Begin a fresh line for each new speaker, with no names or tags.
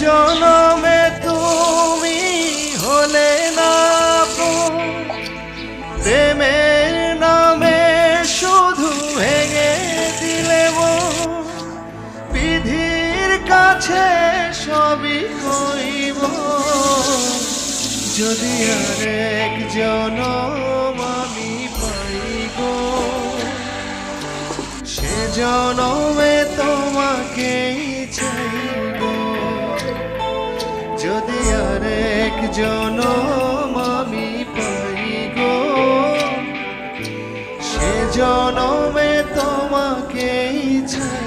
জনমে তুমি হলে না প্রেমের নামে শুধু ভেঙে দিলে বিধির কাছে সবই কইব যদি আরেক জনম আমি পাই গো সে জনমে তোমাকেই চাইব যদি আরেক জনম আমি পাই গো সে জনমে তোমাকেই চাইব।